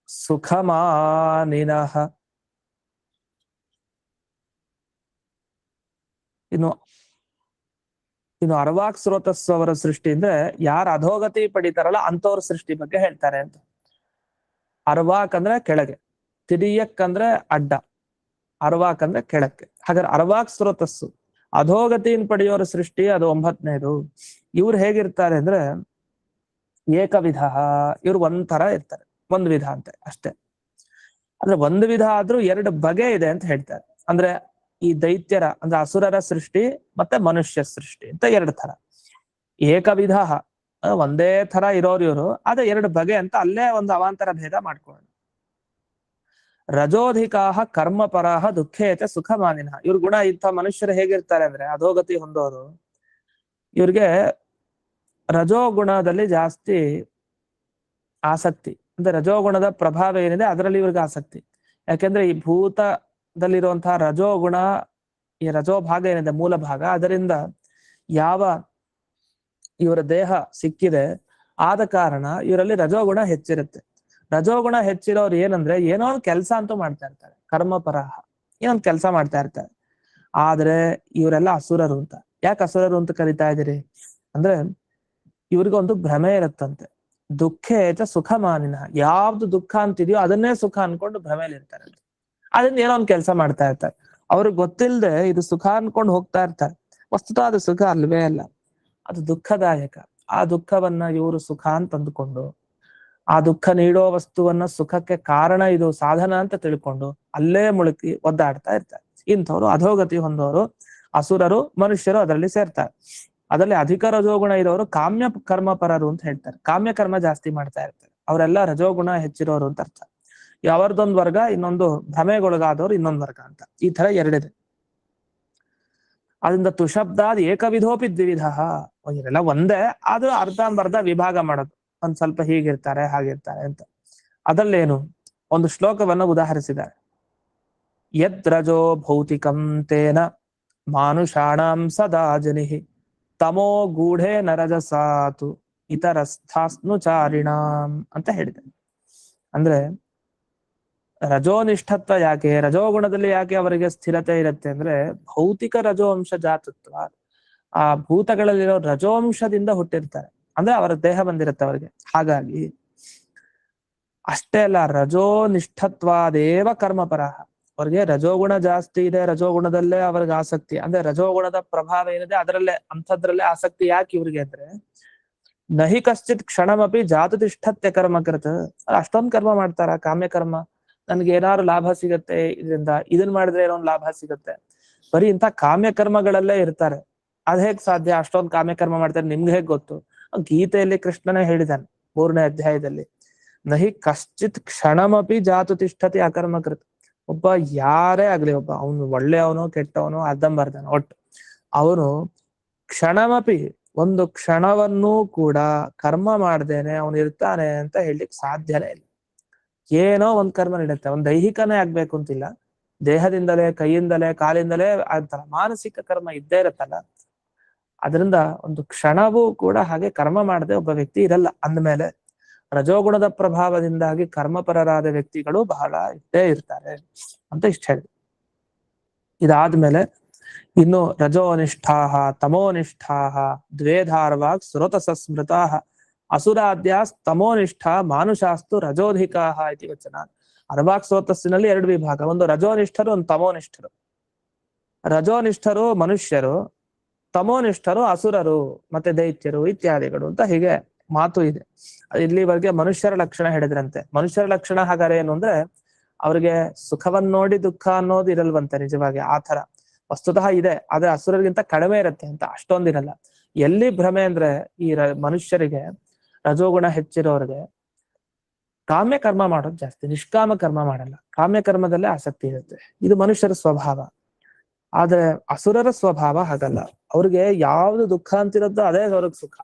ಸುಖಮಾನಿನಃ. ಇನ್ನು ಅರ್ವಾಕ್ ಸ್ರೋತಸ್ ಅವರ ಸೃಷ್ಟಿ ಅಂದ್ರೆ ಯಾರು ಅಧೋಗತಿ ಪಡಿತಾರಲ್ಲ ಅಂತವ್ರ ಸೃಷ್ಟಿ ಬಗ್ಗೆ ಹೇಳ್ತಾರೆ ಅಂತ. ಅರ್ವಾಕ್ ಅಂದ್ರೆ ಕೆಳಗೆ, ತಿರಿಯಕ್ ಅಂದ್ರೆ ಅಡ್ಡ, ಅರ್ವಾಕ್ ಅಂದ್ರೆ ಕೆಳಕ್ಕೆ. ಹಾಗಾದ್ರೆ ಅರ್ವಾಕ್ ಸ್ರೋತಸ್ಸು ಅಧೋಗತಿಯನ್ನು ಪಡೆಯೋರ ಸೃಷ್ಟಿ, ಅದು 9ನೇದು. ಇವ್ರು ಹೇಗಿರ್ತಾರೆ ಅಂದ್ರೆ ಏಕವಿಧ, ಇವ್ರು ಒಂಥರ ಇರ್ತಾರೆ. ಒಂದು ವಿಧ ಅಂತೆ ಅಷ್ಟೇ. ಅಂದ್ರೆ ಒಂದು ವಿಧ ಆದ್ರೂ ಎರಡು ಬಗೆ ಇದೆ ಅಂತ ಹೇಳ್ತಾರೆ. ಅಂದ್ರೆ ಈ ದೈತ್ಯರ ಅಂದ್ರೆ ಅಸುರರ ಸೃಷ್ಟಿ ಮತ್ತೆ ಮನುಷ್ಯ ಸೃಷ್ಟಿ ಅಂತ ಎರಡು ತರ. ಏಕವಿಧ ಒಂದೇ ತರ ಇರೋರು ಇವರು, ಅದೇ ಎರಡು ಬಗೆ ಅಂತ ಅಲ್ಲೇ ಒಂದು ಅವಾಂತರ ಭೇದ ಮಾಡ್ಕೊಳ್ಳೋಣ. ರಜೋಧಿಕಾಹ ಕರ್ಮಪರಾಹ ದುಃಖೇತ ಸುಖಮಾನಿನ. ಇವ್ರ ಗುಣ ಇಂಥ ಮನುಷ್ಯರು ಹೇಗಿರ್ತಾರೆ ಅಂದ್ರೆ ಅಧೋಗತಿ ಹೊಂದೋರು, ಇವ್ರಿಗೆ ರಜೋಗುಣದಲ್ಲಿ ಜಾಸ್ತಿ ಆಸಕ್ತಿ. ಅಂದ್ರೆ ರಜೋಗುಣದ ಪ್ರಭಾವ ಏನಿದೆ ಅದರಲ್ಲಿ ಇವ್ರಿಗೆ ಆಸಕ್ತಿ. ಯಾಕೆಂದ್ರೆ ಈ ಭೂತದಲ್ಲಿರುವಂತಹ ರಜೋಗುಣ, ಈ ರಜೋಭಾಗ ಏನಿದೆ ಮೂಲ ಭಾಗ, ಅದರಿಂದ ಯಾವ ಇವರ ದೇಹ ಸಿಕ್ಕಿದೆ ಆದ ಕಾರಣ ಇವರಲ್ಲಿ ರಜೋಗುಣ ಹೆಚ್ಚಿರುತ್ತೆ. ರಜೋಗುಣ ಹೆಚ್ಚಿರೋರು ಏನಂದ್ರೆ ಏನೋ ಒಂದು ಕೆಲಸ ಅಂತೂ ಮಾಡ್ತಾ ಇರ್ತಾರೆ, ಕರ್ಮಪರಾಹ ಏನೊಂದು ಕೆಲಸ ಮಾಡ್ತಾ ಇರ್ತಾರೆ. ಆದ್ರೆ ಇವರೆಲ್ಲ ಅಸುರರು ಅಂತ. ಯಾಕೆ ಅಸುರರು ಅಂತ ಕರಿತಾ ಇದೀರಿ ಅಂದ್ರೆ ಇವ್ರಿಗೊಂದು ಭ್ರಮೆ ಇರುತ್ತಂತೆ. ದುಃಖೇತ ಸುಖ ಮಾನಿನ, ಯಾವ್ದು ದುಃಖ ಅಂತಿದೆಯೋ ಅದನ್ನೇ ಸುಖ ಅನ್ಕೊಂಡು ಭ್ರಮೆಯಲ್ಲಿ ಇರ್ತಾರೆ. ಅದರಿಂದ ಏನೋ ಒಂದು ಕೆಲಸ ಮಾಡ್ತಾ ಇರ್ತಾರೆ. ಅವ್ರಿಗೆ ಗೊತ್ತಿಲ್ಲದೆ ಇದು ಸುಖ ಅನ್ಕೊಂಡು ಹೋಗ್ತಾ ಇರ್ತಾರೆ. ವಸ್ತುತಃ ಅದು ಸುಖ ಅಲ್ವೇ ಅಲ್ಲ, ಅದು ದುಃಖದಾಯಕ. ಆ ದುಃಖವನ್ನ ಇವರು ಸುಖ ಅಂತ ಅಂದುಕೊಂಡು, ಆ ದುಃಖ ನೀಡೋ ವಸ್ತುವನ್ನ ಸುಖಕ್ಕೆ ಕಾರಣ ಇದು ಸಾಧನ ಅಂತ ತಿಳ್ಕೊಂಡು ಅಲ್ಲೇ ಮುಳುಕಿ ಒದ್ದಾಡ್ತಾ ಇರ್ತಾರೆ. ಇಂಥವ್ರು ಅಧೋಗತಿ ಹೊಂದೋರು ಅಸುರರು, ಮನುಷ್ಯರು ಅದರಲ್ಲಿ ಸೇರ್ತಾರೆ. ಅದರಲ್ಲಿ ಅಧಿಕ ರಜೋಗುಣ ಇರೋರು ಕಾಮ್ಯ ಕರ್ಮಪರರು ಅಂತ ಹೇಳ್ತಾರೆ. ಕಾಮ್ಯ ಕರ್ಮ ಜಾಸ್ತಿ ಮಾಡ್ತಾ ಇರ್ತಾರೆ, ಅವರೆಲ್ಲ ರಜೋಗುಣ ಹೆಚ್ಚಿರೋರು ಅಂತ ಅರ್ಥ. ಅವರದೊಂದು ವರ್ಗ, ಇನ್ನೊಂದು ಭ್ರಮೆಗೊಳಗಾದವರು ಇನ್ನೊಂದು ವರ್ಗ ಅಂತ. ಈ ತರ ಎರಡಿದೆ. ಅದರಿಂದ ತುಶಬ್ದಾದ್ ಏಕವಿಧೋಪಿ ದ್ವಿವಿಧ. ಇವರೆಲ್ಲ ಒಂದೇ ಆದ್ರೂ ಅರ್ಧಂಬರ್ಧ ವಿಭಾಗ ಮಾಡೋದು, ಒಂದ್ ಸ್ವಲ್ಪ ಹೀಗಿರ್ತಾರೆ ಹಾಗಿರ್ತಾರೆ ಅಂತ. ಅದಲ್ಲೇನು ಒಂದು ಶ್ಲೋಕವನ್ನು ಉದಾಹರಿಸಿದ್ದಾರೆ. ಯದ್ ರಜೋ ಭೌತಿಕಂ ತೇನ ಮಾನುಷಾಣಂ ಸದಾ ಜನಿಹಿ ತಮೋ ಗೂಢೆ ನರಜಸಾತು ಇತರಸ್ಥಾಸ್ನುಚಾರಿಣಾಂ ಅಂತ ಹೇಳಿದೆ. ಅಂದ್ರೆ ರಜೋನಿಷ್ಠತ್ವ ಯಾಕೆ, ರಜೋಗುಣದಲ್ಲಿ ಯಾಕೆ ಅವರಿಗೆ ಸ್ಥಿರತೆ ಇರುತ್ತೆ ಅಂದ್ರೆ ಭೌತಿಕ ರಜೋಂಶ ಜಾತತ್ವ. ಆ ಭೂತಗಳಲ್ಲಿರೋ ರಜೋಂಶದಿಂದ ಹುಟ್ಟಿರ್ತಾರೆ, ಅಂದ್ರೆ ಅವರ ದೇಹ ಬಂದಿರುತ್ತೆ ಅವರಿಗೆ. ಹಾಗಾಗಿ ಅಷ್ಟೇ ಅಲ್ಲ, ರಜೋನಿಷ್ಠತ್ವಾದೇವ ಕರ್ಮಪರಹ. ಅವ್ರಿಗೆ ರಜೋಗುಣ ಜಾಸ್ತಿ ಇದೆ, ರಜೋಗುಣದಲ್ಲೇ ಅವ್ರಿಗೆ ಆಸಕ್ತಿ. ಅಂದ್ರೆ ರಜೋಗುಣದ ಪ್ರಭಾವ ಏನಿದೆ ಅದರಲ್ಲೇ ಅಂಥದ್ರಲ್ಲೇ ಆಸಕ್ತಿ. ಯಾಕೆ ಇವ್ರಿಗೆ ಅಂದ್ರೆ ನಹಿ ಕಶ್ಚಿತ್ ಕ್ಷಣಮಪಿ ಜಾತುತಿಷ್ಠತ್ಯ ಕರ್ಮಕೃತ. ಅಷ್ಟೊಂದು ಕರ್ಮ ಮಾಡ್ತಾರ ಕಾಮ್ಯ ಕರ್ಮ, ನನ್ಗೆ ಏನಾದ್ರು ಲಾಭ ಸಿಗತ್ತೆ ಇದರಿಂದ, ಇದನ್ ಮಾಡಿದ್ರೆ ಏನೋ ಲಾಭ ಸಿಗತ್ತೆ, ಬರೀ ಇಂಥ ಕಾಮ್ಯ ಕರ್ಮಗಳಲ್ಲೇ ಇರ್ತಾರೆ. ಅದ್ ಹೇಗ್ ಸಾಧ್ಯ, ಅಷ್ಟೊಂದು ಕಾಮ್ಯ ಕರ್ಮ ಮಾಡ್ತಾರೆ ನಿಮ್ಗೆ ಹೇಗ್ ಗೊತ್ತು? ಗೀತೆಯಲ್ಲಿ ಕೃಷ್ಣನೇ ಹೇಳಿದಾನೆ 3ನೇ ಅಧ್ಯಾಯದಲ್ಲಿ, ನಹಿ ಕಶ್ಚಿತ್ ಕ್ಷಣಮಪಿ ಜಾತು ತಿಷ್ಠತಿ ಅಕರ್ಮಕೃತ. ಒಬ್ಬ ಯಾರೇ ಆಗ್ಲಿ, ಒಬ್ಬ ಅವನು ಒಳ್ಳೆಯವನು ಕೆಟ್ಟವನು ಅರ್ಧಂಬರ್ಧನ, ಒಟ್ಟು ಅವನು ಕ್ಷಣಮಪಿ ಒಂದು ಕ್ಷಣವನ್ನೂ ಕೂಡ ಕರ್ಮ ಮಾಡ್ದೇನೆ ಅವನು ಇರ್ತಾನೆ ಅಂತ ಹೇಳಲಿಕ್ಕೆ ಸಾಧ್ಯನೇ ಇಲ್ಲ. ಏನೋ ಒಂದ್ ಕರ್ಮ ನಡೆಯುತ್ತೆ, ಒಂದ್ ದೈಹಿಕನೇ ಆಗ್ಬೇಕು ಅಂತಿಲ್ಲ, ದೇಹದಿಂದಲೇ ಕೈಯಿಂದಲೇ ಕಾಲಿಂದಲೇ ಅಂತಾರ ಮಾನಸಿಕ ಕರ್ಮ ಇದ್ದೇ ಇರತ್ತಲ್ಲ. ಅದರಿಂದ ಒಂದು ಕ್ಷಣವೂ ಕೂಡ ಹಾಗೆ ಕರ್ಮ ಮಾಡದೆ ಒಬ್ಬ ವ್ಯಕ್ತಿ ಇರಲ್ಲ. ಅಂದ್ಮೇಲೆ ರಜೋಗುಣದ ಪ್ರಭಾವದಿಂದಾಗಿ ಕರ್ಮಪರರಾದ ವ್ಯಕ್ತಿಗಳು ಬಹಳ ಇದ್ದೇ ಇರ್ತಾರೆ ಅಂತ ಇಷ್ಟ ಹೇಳಿ. ಇದಾದ್ಮೇಲೆ ಇನ್ನು ರಜೋನಿಷ್ಠಾಹ ತಮೋನಿಷ್ಠಾಹ ದ್ವೇಧಾರ್ವಾಗ್ ಸ್ರೋತಸ ಸ್ಮೃತಾಹ ಅಸುರಾದ್ಯಾಸ್ ತಮೋನಿಷ್ಠ ಮಾನುಷಾಸ್ತು ರಜೋಧಿಕಾಹ ಇತಿ ವಚನ. ಅರ್ವಾಕ್ ಸ್ರೋತಸ್ಸಿನಲ್ಲಿ 2 ವಿಭಾಗ, ಒಂದು ರಜೋನಿಷ್ಠರು, ಒಂದು ತಮೋನಿಷ್ಠರು. ರಜೋನಿಷ್ಠರು ಮನುಷ್ಯರು, ತಮೋನಿಷ್ಠರು ಅಸುರರು ಮತ್ತೆ ದೈತ್ಯರು ಇತ್ಯಾದಿಗಳು ಅಂತ ಹೀಗೆ ಮಾತು ಇದೆ. ಇಲ್ಲಿವರೆಗೆ ಮನುಷ್ಯರ ಲಕ್ಷಣ ಹೇಳಿದ್ರಂತೆ. ಮನುಷ್ಯರ ಲಕ್ಷಣ ಹಾಗಾದ್ರೆ ಏನು ಅಂದ್ರೆ ಅವ್ರಿಗೆ ಸುಖವನ್ನ ನೋಡಿ ದುಃಖ ಅನ್ನೋದು ಇರಲ್ವಂತೆ. ನಿಜವಾಗಿ ಆ ತರ ವಸ್ತುತಃ ಇದೆ, ಆದ್ರೆ ಅಸುರರಿಗಿಂತ ಕಡಿಮೆ ಇರುತ್ತೆ ಅಂತ, ಅಷ್ಟೊಂದಿರಲ್ಲ. ಎಲ್ಲಿ ಭ್ರಮೆ ಅಂದ್ರೆ ಈ ಮನುಷ್ಯರಿಗೆ ರಜೋಗುಣ ಹೆಚ್ಚಿರೋರಿಗೆ ಕಾಮ್ಯ ಕರ್ಮ ಮಾಡೋದು ಜಾಸ್ತಿ, ನಿಷ್ಕಾಮ ಕರ್ಮ ಮಾಡಲ್ಲ. ಕಾಮ್ಯ ಕರ್ಮದಲ್ಲೇ ಆಸಕ್ತಿ ಇರುತ್ತೆ, ಇದು ಮನುಷ್ಯರ ಸ್ವಭಾವ. ಆದ್ರೆ ಅಸುರರ ಸ್ವಭಾವ ಹಾಗಲ್ಲ. ಅವ್ರಿಗೆ ಯಾವ್ದು ದುಃಖ ಅಂತಿರೋದೋ ಅದೇ ಅವ್ರಿಗೆ ಸುಖ,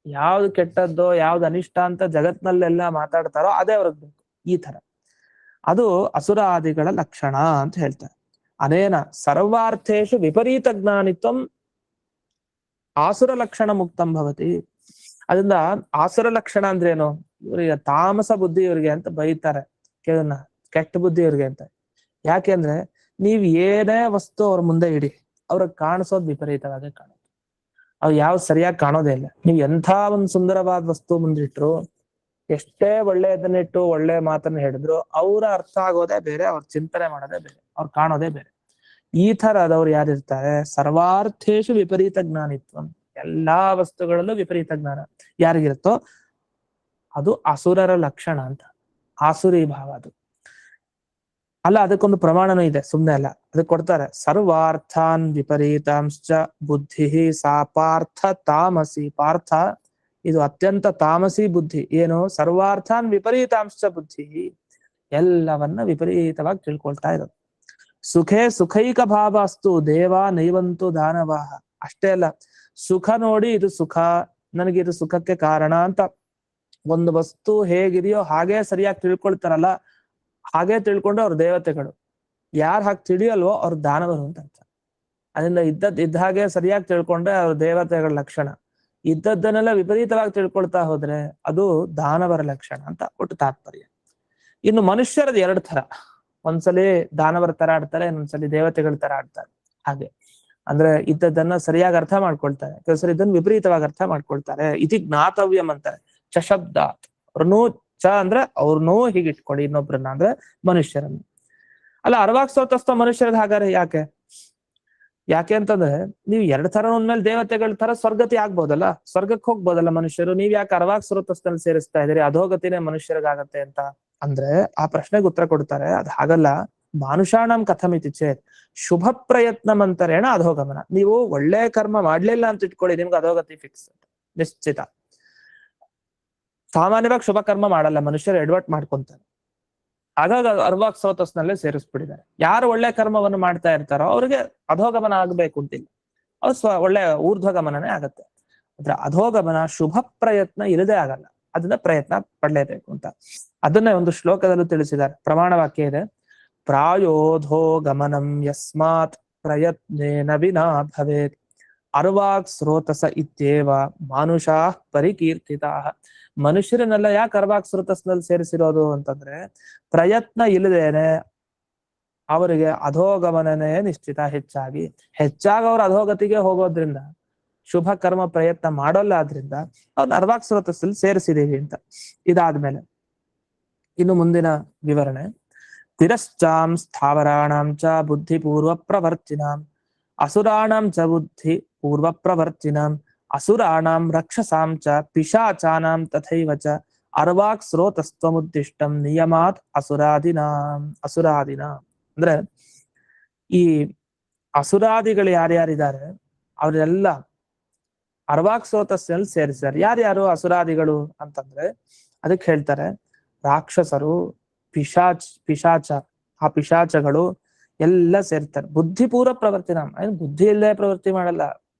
ಯಾವ್ದು ಕೆಟ್ಟದ್ದೋ ಯಾವ್ದು ಅನಿಷ್ಟ ಅಂತ ಜಗತ್ನಲ್ಲೆಲ್ಲ ಮಾತಾಡ್ತಾರೋ ಅದೇ ಅವ್ರಿಗೆ ಬೇಕು. ಈ ತರ ಅದು ಅಸುರಾದಿಗಳ ಲಕ್ಷಣ ಅಂತ ಹೇಳ್ತಾರೆ. ಅನೇನ ಸರ್ವಾರ್ಥೇಶು ವಿಪರೀತ ಜ್ಞಾನಿತ್ವಂ ಆಸುರ ಲಕ್ಷಣ ಮುಕ್ತಂ ಭವತಿ. ಅದರಿಂದ ಆಸುರ ಲಕ್ಷಣ ಅಂದ್ರೇನು, ಇವ್ರಿಗೆ ತಾಮಸ ಬುದ್ಧಿ ಇವ್ರಿಗೆ ಅಂತ ಬೈತಾರೆ, ಕೇಳೋಣ ಕೆಟ್ಟ ಬುದ್ಧಿ ಇವ್ರಿಗೆ ಅಂತ. ಯಾಕೆಂದ್ರೆ ನೀವ್ ಏನೇ ವಸ್ತು ಅವ್ರ ಮುಂದೆ ಇಡಿ, ಅವ್ರಿಗೆ ಕಾಣಿಸೋದು ವಿಪರೀತವಾಗಿ ಕಾಣೋದು, ಅವ್ ಯಾವ್ದು ಸರಿಯಾಗಿ ಕಾಣೋದೇ ಇಲ್ಲ. ನೀವ್ ಎಂಥ ಒಂದ್ ಸುಂದರವಾದ ವಸ್ತು ಮುಂದಿಟ್ರು, ಎಷ್ಟೇ ಒಳ್ಳೆಯದನ್ನಿಟ್ಟು ಒಳ್ಳೆ ಮಾತನ್ನ ಹೇಳಿದ್ರು ಅವ್ರ ಅರ್ಥ ಆಗೋದೇ ಬೇರೆ, ಅವ್ರ ಚಿಂತನೆ ಮಾಡೋದೇ ಬೇರೆ, ಅವ್ರು ಕಾಣೋದೇ ಬೇರೆ. ಈ ತರದವ್ರು ಯಾರಿರ್ತಾರೆ, ಸರ್ವಾರ್ಥೇಶು ವಿಪರೀತ ಜ್ಞಾನಿತ್ವ, ಎಲ್ಲಾ ವಸ್ತುಗಳಲ್ಲೂ ವಿಪರೀತ ಜ್ಞಾನ ಯಾರಿಗಿರುತ್ತೋ ಅದು ಅಸುರರ ಲಕ್ಷಣ ಅಂತ. ಆಸುರಿ ಭಾವ ಅದು ಅಲ್ಲ. ಅದಕ್ಕೊಂದು ಪ್ರಮಾಣನೂ ಇದೆ, ಸುಮ್ನೆ ಅಲ್ಲ, ಅದಕ್ಕೆ ಕೊಡ್ತಾರೆ. ಸರ್ವಾರ್ಥಾನ್ ವಿಪರೀತಾಂಶ್ಚ ಬುದ್ಧಿ ಸಾ ಪಾರ್ಥ ತಾಮಸಿ. ಪಾರ್ಥ, ಇದು ಅತ್ಯಂತ ತಾಮಸಿ ಬುದ್ಧಿ. ಏನು? ಸರ್ವಾರ್ಥಾನ್ ವಿಪರೀತಾಂಶ್ಚ ಬುದ್ಧಿ, ಎಲ್ಲವನ್ನ ವಿಪರೀತವಾಗಿ ತಿಳ್ಕೊಳ್ತಾ ಇರೋದು. ಸುಖೇ ಸುಖೈಕ ಭಾವ ಅಸ್ತು ದೇವ ನೈವಂತು ದಾನವಾಹ. ಅಷ್ಟೇ ಅಲ್ಲ, ಸುಖ ನೋಡಿ ಇದು ಸುಖ, ನನಗಿದು ಸುಖಕ್ಕೆ ಕಾರಣ ಅಂತ ಒಂದು ವಸ್ತು ಹೇಗಿದೆಯೋ ಹಾಗೆ ಸರಿಯಾಗಿ ತಿಳ್ಕೊಳ್ತಾರಲ್ಲ, ಹಾಗೆ ತಿಳ್ಕೊಂಡು ಅವ್ರ ದೇವತೆಗಳು. ಯಾರು ಹಾಗೆ ತಿಳಿಯಲ್ವೋ ಅವ್ರ ದಾನವರು ಅಂತ ಅರ್ಥ. ಅದರಿಂದ ಇದ್ದ ಹಾಗೆ ಸರಿಯಾಗಿ ತಿಳ್ಕೊಂಡ್ರೆ ಅವ್ರ ದೇವತೆಗಳ ಲಕ್ಷಣ. ಇದ್ದದ್ದನ್ನೆಲ್ಲ ವಿಪರೀತವಾಗಿ ತಿಳ್ಕೊಳ್ತಾ ಹೋದ್ರೆ ಅದು ದಾನವರ ಲಕ್ಷಣ ಅಂತ ಒಟ್ಟು ತಾತ್ಪರ್ಯ. ಇನ್ನು ಮನುಷ್ಯರದ್ ಎರಡು ತರ. ಒಂದ್ಸಲಿ ದಾನವರ ತರ ಆಡ್ತಾರೆ, ಇನ್ನೊಂದ್ಸಲಿ ದೇವತೆಗಳ ತರ ಆಡ್ತಾರೆ. ಹಾಗೆ ಅಂದ್ರೆ ಇದ್ದದ್ದನ್ನ ಸರಿಯಾಗಿ ಅರ್ಥ ಮಾಡ್ಕೊಳ್ತಾರೆ, ಕೆಲಸರಿ ಇದನ್ನು ವಿಪರೀತವಾಗಿ ಅರ್ಥ ಮಾಡ್ಕೊಳ್ತಾರೆ. ಇತಿ ಜ್ಞಾತವ್ಯಂ ಅಂತಾರೆ. ಚಶಬ್ದಾತ್. ಅವ್ರನ್ನೂ ಚ ಅಂದ್ರೆ ಅವ್ರನ್ನೂ ಹೀಗೆ ಇಟ್ಕೊಳ್ಳಿ, ಇನ್ನೊಬ್ರನ್ನ ಅಂದ್ರೆ ಮನುಷ್ಯರನ್ನು. ಅಲ್ಲ, ಅರ್ವಾಕ್ ಸ್ವತಸ್ಥ ಮನುಷ್ಯರದ ಹಾಗಾದ್ರೆ ಯಾಕೆ ಅಂತಂದ್ರೆ, ನೀವು ಎರಡು ತರ ಒಂದ್ಮೇಲೆ ದೇವತೆಗಳ ತರ ಸ್ವರ್ಗತಿ ಆಗ್ಬೋದಲ್ಲ, ಸ್ವರ್ಗಕ್ಕೆ ಹೋಗ್ಬೋದಲ್ಲ ಮನುಷ್ಯರು. ನೀವ್ ಯಾಕೆ ಅರ್ವಾಕ್ ಸ್ವತಸ್ಥಲ್ಲಿ ಸೇರಿಸ್ತಾ ಇದ್ದೀರಿ? ಅಧೋಗತಿನೇ ಮನುಷ್ಯರಿಗಾಗತ್ತೆ ಅಂತ ಅಂದ್ರೆ ಆ ಪ್ರಶ್ನೆಗೆ ಉತ್ತರ ಕೊಡ್ತಾರೆ, ಅದ್ ಹಾಗಲ್ಲ. ಮಾನುಷಾಣಂ ಕಥಮಿತಿ ಚೇತ್ ಶುಭ ಪ್ರಯತ್ನ ಮಂತರೇಣ ಅಧೋಗಮನ. ನೀವು ಒಳ್ಳೆ ಕರ್ಮ ಮಾಡ್ಲಿಲ್ಲ ಅಂತ ಇಟ್ಕೊಳ್ಳಿ, ನಿಮ್ಗೆ ಅಧೋಗತಿ ಫಿಕ್ಸ್ ನಿಶ್ಚಿತ. ಸಾಮಾನ್ಯವಾಗಿ ಶುಭ ಕರ್ಮ ಮಾಡಲ್ಲ ಮನುಷ್ಯರು, ಎಡವಟ್ ಮಾಡ್ಕೊಂತಾರೆ. ಹಾಗಾಗಿ ಅರ್ವಾಕ್ ಸ್ರೋತಸ್ನಲ್ಲೇ ಸೇರಿಸ್ಬಿಟ್ಟಿದ್ದಾರೆ. ಯಾರು ಒಳ್ಳೆ ಕರ್ಮವನ್ನು ಮಾಡ್ತಾ ಇರ್ತಾರೋ ಅವ್ರಿಗೆ ಅಧೋಗಮನ ಆಗ್ಬೇಕು ಅಂತಿಲ್ಲ, ಅವ್ರು ಒಳ್ಳೆ ಊರ್ಧ್ವಗಮನನೇ ಆಗತ್ತೆ. ಆದ್ರೆ ಅಧೋಗಮನ ಶುಭ ಪ್ರಯತ್ನ ಇಲ್ಲದೆ ಆಗಲ್ಲ, ಅದನ್ನ ಪ್ರಯತ್ನ ಪಡ್ಲೇಬೇಕು ಅಂತ. ಅದನ್ನೇ ಒಂದು ಶ್ಲೋಕದಲ್ಲೂ ತಿಳಿಸಿದ್ದಾರೆ. ಪ್ರಮಾಣ ವಾಕ್ಯ ಇದೆ, ಪ್ರಾಯೋಧೋ ಗಮನಂ ಯಸ್ಮಾತ್ ಪ್ರಯತ್ನೇನ ವಿನಾ ಭವೇತ್ ಅರ್ವಾಕ್ ಸ್ರೋತಸ ಇತ್ಯೇವ ಮಾನುಷಾ ಪರಿಕೀರ್ತಿತಾ. ಮನುಷ್ಯರನ್ನೆಲ್ಲ ಯಾಕೆ ಅರ್ವಾಕ್ ಸ್ರೋತಸ್ನಲ್ಲಿ ಸೇರಿಸಿರೋದು ಅಂತಂದ್ರೆ, ಪ್ರಯತ್ನ ಇಲ್ಲದೇನೆ ಅವರಿಗೆ ಅಧೋಗಮನನೇ ನಿಶ್ಚಿತ. ಹೆಚ್ಚಾಗಿ ಅವ್ರ ಅಧೋಗತಿಗೆ ಹೋಗೋದ್ರಿಂದ, ಶುಭ ಕರ್ಮ ಪ್ರಯತ್ನ ಮಾಡೋಲ್ಲ, ಆದ್ರಿಂದ ಅವ್ರನ್ನ ಅರ್ವಾಕ್ ಸ್ರೋತಸ್ಸಲ್ಲಿ ಸೇರಿಸಿದೀವಿ ಅಂತ. ಇದಾದ್ಮೇಲೆ ಇನ್ನು ಮುಂದಿನ ವಿವರಣೆ. ತಿರಶ್ಚಾಂ ಸ್ಥಾವರಾಣಾಂ ಚ ಬುದ್ಧಿ ಪೂರ್ವ ಪ್ರವರ್ತಿನಾಂ ಅಸುರಾಣಾಂ ಚ ಬುದ್ಧಿ ಪೂರ್ವ ಪ್ರವರ್ತಿನಾಂ ಅಸುರಾಣಾಂ ರಕ್ಷಸಾಂ ಚ ಪಿಶಾಚಾನಾಂ ತಥೈವ ಚ ಅರ್ವಾಕ್ ಸ್ರೋತಸ್ತ್ವಮುದ್ದಿಷ್ಟಂ ನಿಯಮಾತ್ ಅಸುರಾದಿನಾಂ. ಅಂದ್ರೆ ಈ ಅಸುರಾದಿಗಳು ಯಾರ್ಯಾರಿದ್ದಾರೆ ಅವರೆಲ್ಲ ಅರ್ವಾಕ್ ಸ್ರೋತಸ್ನಲ್ಲಿ ಸೇರಿಸಿದ್ದಾರೆ. ಯಾರ್ಯಾರು ಅಸುರಾದಿಗಳು ಅಂತಂದ್ರೆ ಅದಕ್ಕೆ ಹೇಳ್ತಾರೆ, ರಾಕ್ಷಸರು, ಪಿಶಾಚ, ಆ ಪಿಶಾಚಗಳು ಎಲ್ಲ ಸೇರ್ತಾರೆ. ಬುದ್ಧಿಪೂರ್ವ ಪ್ರವೃತ್ತಿ. ಬುದ್ಧಿ ಇಲ್ಲದೆ ಪ್ರವೃತ್ತಿ ಮಾಡಲ್ಲ,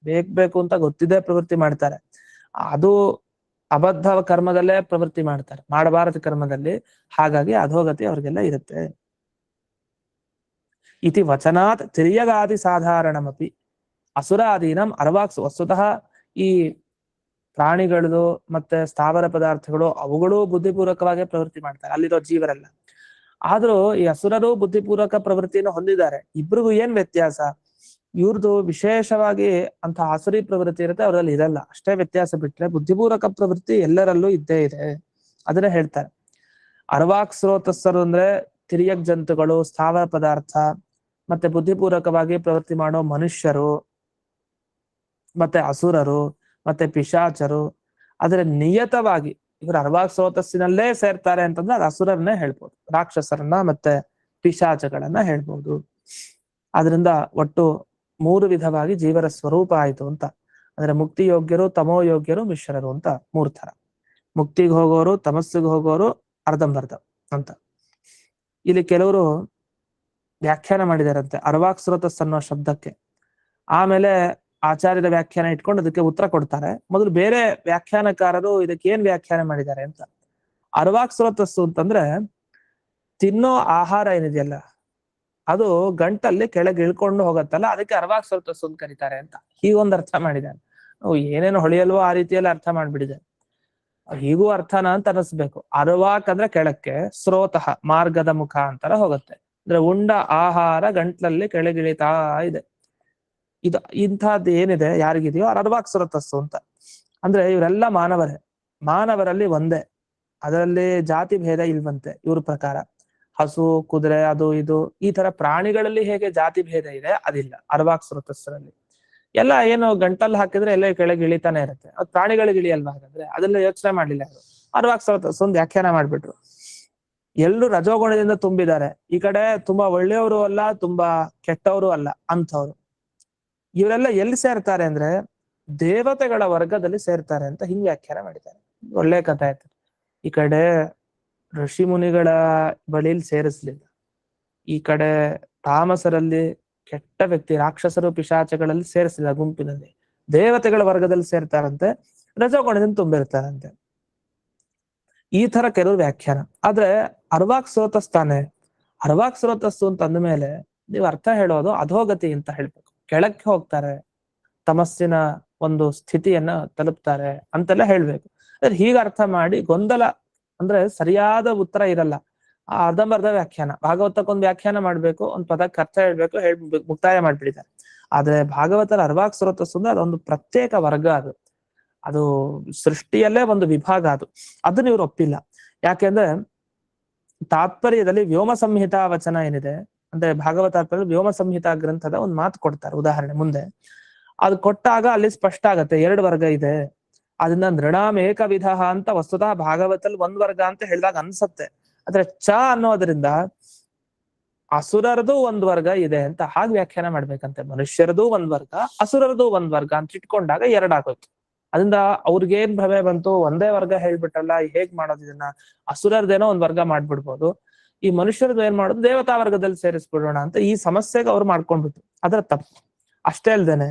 ಬೇಕು ಅಂತ ಗೊತ್ತಿದೆ ಪ್ರವೃತ್ತಿ ಮಾಡ್ತಾರೆ. ಅದು ಅಬದ್ಧ ಕರ್ಮದಲ್ಲೇ ಪ್ರವೃತ್ತಿ ಮಾಡ್ತಾರೆ, ಮಾಡಬಾರದು ಕರ್ಮದಲ್ಲಿ. ಹಾಗಾಗಿ ಅಧೋಗತಿ ಅವ್ರಿಗೆಲ್ಲ ಇರುತ್ತೆ. ಇತಿ ವಚನಾತ್ ತಿರ್ಯಗಾದಿ ಸಾಧಾರಣಮಪಿ ಅಸುರಾದೀನಂ ಅರ್ವಾಕ್ಸ್. ವಸ್ತುತಃ ಈ ಪ್ರಾಣಿಗಳದು ಮತ್ತೆ ಸ್ಥಾವರ ಪದಾರ್ಥಗಳು ಅವುಗಳು ಬುದ್ಧಿಪೂರ್ವಕವಾಗಿ ಪ್ರವೃತ್ತಿ ಮಾಡ್ತಾರೆ, ಅಲ್ಲಿರೋ ಜೀವರೆಲ್ಲ. ಆದ್ರೂ ಈ ಅಸುರರು ಬುದ್ಧಿಪೂರ್ವಕ ಪ್ರವೃತ್ತಿಯನ್ನು ಹೊಂದಿದ್ದಾರೆ. ಇಬ್ರಿಗೂ ಏನ್ ವ್ಯತ್ಯಾಸ? ಇವ್ರದ್ದು ವಿಶೇಷವಾಗಿ ಅಂತ ಆಸುರಿ ಪ್ರವೃತ್ತಿ ಇರುತ್ತೆ, ಅವರಲ್ಲಿ ಇರಲ್ಲ, ಅಷ್ಟೇ ವ್ಯತ್ಯಾಸ. ಬಿಟ್ರೆ ಬುದ್ಧಿಪೂರ್ವಕ ಪ್ರವೃತ್ತಿ ಎಲ್ಲರಲ್ಲೂ ಇದ್ದೇ ಇದೆ. ಅದನ್ನ ಹೇಳ್ತಾರೆ. ಅರ್ವಾಕ್ ಸ್ರೋತಸ್ಸರು ಅಂದ್ರೆ ತಿರ್ಯಕ್ ಜಂತುಗಳು, ಸ್ಥಾವರ ಪದಾರ್ಥ, ಮತ್ತೆ ಬುದ್ಧಿಪೂರ್ವಕವಾಗಿ ಪ್ರವೃತ್ತಿ ಮಾಡೋ ಮನುಷ್ಯರು, ಮತ್ತೆ ಅಸುರರು, ಮತ್ತೆ ಪಿಶಾಚರು. ಆದ್ರೆ ನಿಯತವಾಗಿ ಇವರು ಅರ್ವಾಕ್ ಸ್ರೋತಸ್ಸಿನಲ್ಲೇ ಸೇರ್ತಾರೆ ಅಂತಂದ್ರೆ ಅದು ಅಸುರನ್ನೇ ಹೇಳ್ಬೋದು, ರಾಕ್ಷಸರನ್ನ ಮತ್ತೆ ಪಿಶಾಚಗಳನ್ನ ಹೇಳ್ಬೋದು. ಆದ್ರಿಂದ ಒಟ್ಟು 3 ವಿಧವಾಗಿ ಜೀವರ ಸ್ವರೂಪ ಆಯ್ತು ಅಂತ. ಅಂದ್ರೆ ಮುಕ್ತಿ ಯೋಗ್ಯರು, ತಮೋ ಯೋಗ್ಯರು, ಮಿಶ್ರರು ಅಂತ 3 ಥರ. ಮುಕ್ತಿಗೆ ಹೋಗೋರು, ತಮಸ್ಸಿಗೆ ಹೋಗೋರು, ಅರ್ಧಂಬರ್ಧ ಅಂತ. ಇಲ್ಲಿ ಕೆಲವರು ವ್ಯಾಖ್ಯಾನ ಮಾಡಿದಾರಂತೆ ಅರ್ವಾಕ್ ಸ್ರೋತಸ್ ಅನ್ನೋ ಶಬ್ದಕ್ಕೆ. ಆಮೇಲೆ ಆಚಾರ್ಯರ ವ್ಯಾಖ್ಯಾನ ಇಟ್ಕೊಂಡು ಅದಕ್ಕೆ ಉತ್ತರ ಕೊಡ್ತಾರೆ. ಮೊದಲು ಬೇರೆ ವ್ಯಾಖ್ಯಾನಕಾರರು ಇದಕ್ಕೆ ಏನ್ ವ್ಯಾಖ್ಯಾನ ಮಾಡಿದ್ದಾರೆ ಅಂತ. ಅರ್ವಾಕ್ ಸ್ರೋತಸ್ಸು ಅಂತಂದ್ರೆ ತಿನ್ನೋ ಆಹಾರ ಏನಿದೆಯಲ್ಲ ಅದು ಗಂಟಲ್ಲಿ ಕೆಳಗೆ ಇಳ್ಕೊಂಡು ಹೋಗತ್ತಲ್ಲ, ಅದಕ್ಕೆ ಅರ್ವಾಕ್ ಸ್ರೋತಸ್ಸು ಅಂತ ಕರೀತಾರೆ ಅಂತ ಹೀಗೊಂದು ಅರ್ಥ ಮಾಡಿದ್ದಾರೆ. ಏನೇನು ಹೊಳೆಯಲ್ವೋ ಆ ರೀತಿಯಲ್ಲಿ ಅರ್ಥ ಮಾಡ್ಬಿಟ್ಟಿದೆ. ಹೀಗೂ ಅರ್ಥನ ಅಂತ ಅನಿಸ್ಬೇಕು. ಅರ್ವಾಕ್ ಅಂದ್ರೆ ಕೆಳಕ್ಕೆ, ಸ್ರೋತಃ ಮಾರ್ಗದ ಮುಖ ಅಂತರ ಹೋಗುತ್ತೆ. ಅಂದ್ರೆ ಉಂಡ ಆಹಾರ ಗಂಟ್ಲಲ್ಲಿ ಕೆಳಗಿಳಿತಾ ಇದೆ. ಇದು ಇಂಥದ್ದು ಏನಿದೆ ಯಾರಿಗಿದೆಯೋ ಅರ್ವಾಕ್ ಸ್ರೋತಸ್ಸು ಅಂತ. ಅಂದ್ರೆ ಇವರೆಲ್ಲ ಮಾನವರಲ್ಲಿ ಒಂದೇ, ಅದರಲ್ಲಿ ಜಾತಿ ಭೇದ ಇಲ್ವಂತೆ ಇವ್ರ ಪ್ರಕಾರ. ಹಸು, ಕುದುರೆ, ಅದು ಇದು ಈ ತರ ಪ್ರಾಣಿಗಳಲ್ಲಿ ಹೇಗೆ ಜಾತಿ ಭೇದ ಇದೆ ಅದಿಲ್ಲ ಅರ್ವಾಕ್ ಸ್ರೋತಸ್ಸರಲ್ಲಿ. ಎಲ್ಲ ಏನು ಗಂಟಲ್ಲಿ ಹಾಕಿದ್ರೆ ಎಲ್ಲ ಕೆಳಗೆ ಇಳಿತಾನೆ ಇರುತ್ತೆ, ಅದು ಪ್ರಾಣಿಗಳಿಗೆ ಇಳಿಯಲ್ವಾ? ಹಾಗಾದ್ರೆ ಅದೆಲ್ಲ ಯೋಚನೆ ಮಾಡ್ಲಿಲ್ಲ ಅವರು. ಅರ್ವಾಕ್ ಸ್ರೋತಸ್ಸು ಒಂದು ವ್ಯಾಖ್ಯಾನ ಮಾಡ್ಬಿಟ್ರು. ಎಲ್ರು ರಜೋಗುಣದಿಂದ ತುಂಬಿದ್ದಾರೆ, ಈ ಕಡೆ ತುಂಬಾ ಒಳ್ಳೆಯವರು ಅಲ್ಲ, ತುಂಬಾ ಕೆಟ್ಟವರು ಅಲ್ಲ ಅಂಥವ್ರು. ಇವರೆಲ್ಲ ಎಲ್ಲಿ ಸೇರ್ತಾರೆ ಅಂದ್ರೆ ದೇವತೆಗಳ ವರ್ಗದಲ್ಲಿ ಸೇರ್ತಾರೆ ಅಂತ ಹಿಂಗ್ ವ್ಯಾಖ್ಯಾನ ಮಾಡಿದ್ದಾರೆ. ಒಳ್ಳೆ ಕಥೆ ಆಯ್ತು. ಈ ಕಡೆ ಋಷಿ ಮುನಿಗಳ ಬಳಿಲಿ ಸೇರಿಸ್ಲಿಲ್ಲ, ಈ ಕಡೆ ತಾಮಸರಲ್ಲಿ ಕೆಟ್ಟ ವ್ಯಕ್ತಿ ರಾಕ್ಷಸರು ಪಿಶಾಚಗಳಲ್ಲಿ ಸೇರಿಸಲಿಲ್ಲ, ಗುಂಪಿನಲ್ಲಿ ದೇವತೆಗಳ ವರ್ಗದಲ್ಲಿ ಸೇರ್ತಾರಂತೆ, ರಜೋಗುಣದಿಂದ ತುಂಬಿರ್ತಾರಂತೆ. ಈ ತರ ಕೆಲವು ವ್ಯಾಖ್ಯಾನ. ಆದ್ರೆ ಅರ್ವಾಕ್ ಸ್ರೋತಸ್ತಾನೆ, ಅರ್ವಾಕ್ ಸ್ರೋತಸ್ಸು ಅಂತ ಅಂದ್ಮೇಲೆ ನೀವು ಅರ್ಥ ಹೇಳೋದು ಅಧೋಗತಿ ಅಂತ ಹೇಳ್ಬೇಕು, ಕೆಳಕ್ಕೆ ಹೋಗ್ತಾರೆ, ತಮಸ್ಸಿನ ಒಂದು ಸ್ಥಿತಿಯನ್ನ ತಲುಪ್ತಾರೆ ಅಂತೆಲ್ಲ ಹೇಳ್ಬೇಕು. ಅದ್ರ ಹೀಗ ಅರ್ಥ ಮಾಡಿ ಗೊಂದಲ ಅಂದ್ರೆ ಸರಿಯಾದ ಉತ್ತರ ಇರಲ್ಲ. ಆ ಅರ್ಧಂಬರ್ಧ ವ್ಯಾಖ್ಯಾನ, ಭಾಗವತಕ್ಕೊಂದು ವ್ಯಾಖ್ಯಾನ ಮಾಡ್ಬೇಕು, ಒಂದ್ ಪದಕ್ಕೆ ಅರ್ಥ ಹೇಳ್ಬೇಕು, ಮುಕ್ತಾಯ ಮಾಡ್ಬಿಟ್ಟಿದ್ದಾರೆ. ಆದ್ರೆ ಭಾಗವತರ ಅರ್ವಾಕ್ ಸ್ರೋತಸ್ಸು ಅಂದ್ರೆ ಅದೊಂದು ಪ್ರತ್ಯೇಕ ವರ್ಗ, ಅದು ಸೃಷ್ಟಿಯಲ್ಲೇ ಒಂದು ವಿಭಾಗ, ಅದನ್ನ ಇವ್ರು ಒಪ್ಪಿಲ್ಲ. ಯಾಕೆಂದ್ರೆ ತಾತ್ಪರ್ಯದಲ್ಲಿ ವ್ಯೋಮ ಸಂಹಿತಾ ವಚನ ಏನಿದೆ ಅಂದ್ರೆ ಭಾಗವತ ವ್ಯೋಮ ಸಂಹಿತಾ ಗ್ರಂಥದ ಒಂದು ಮಾತು ಕೊಡ್ತಾರೆ, ಉದಾಹರಣೆ ಮುಂದೆ ಅದು ಕೊಟ್ಟಾಗ ಅಲ್ಲಿ ಸ್ಪಷ್ಟ ಆಗತ್ತೆ 2 ವರ್ಗ ಇದೆ. ಅದನ್ನ ನೃಣಾಮ್ ಏಕ ವಿಧ ಅಂತ ವಸ್ತುತಃ ಭಾಗವತಲ್ಲಿ 1 ವರ್ಗ ಅಂತ ಹೇಳಿದಾಗ ಅನ್ಸತ್ತೆ. ಆದ್ರೆ ಚ ಅನ್ನೋದ್ರಿಂದ ಅಸುರರದು 1 ವರ್ಗ ಇದೆ ಅಂತ ಹಾಗೆ ವ್ಯಾಖ್ಯಾನ ಮಾಡ್ಬೇಕಂತೆ. ಮನುಷ್ಯರದು 1 ವರ್ಗ, ಅಸುರರದು 1 ವರ್ಗ ಅಂತ ಇಟ್ಕೊಂಡಾಗ 2 ಆಗೋಯ್ತು. ಅದರಿಂದ ಅವ್ರಿಗೇನ್ ಭ್ರಮೆ ಬಂತು, ಒಂದೇ ವರ್ಗ ಹೇಳ್ಬಿಟ್ಟಲ್ಲ, ಹೇಗ್ ಮಾಡೋದು ಇದನ್ನ, ಅಸುರರ್ದೇನೋ 1 ವರ್ಗ ಮಾಡ್ಬಿಡ್ಬೋದು, ಈ ಮನುಷ್ಯರದ್ದು ಏನ್ ಮಾಡೋದು ದೇವತಾ ವರ್ಗದಲ್ಲಿ ಸೇರಿಸ್ಬಿಡೋಣ ಅಂತ ಈ ಸಮಸ್ಯೆಗೆ ಅವ್ರು ಮಾಡ್ಕೊಂಡ್ಬಿಟ್ಟು ಅದ್ರ ತಪ್ಪು. ಅಷ್ಟೇ ಅಲ್ದೇನೆ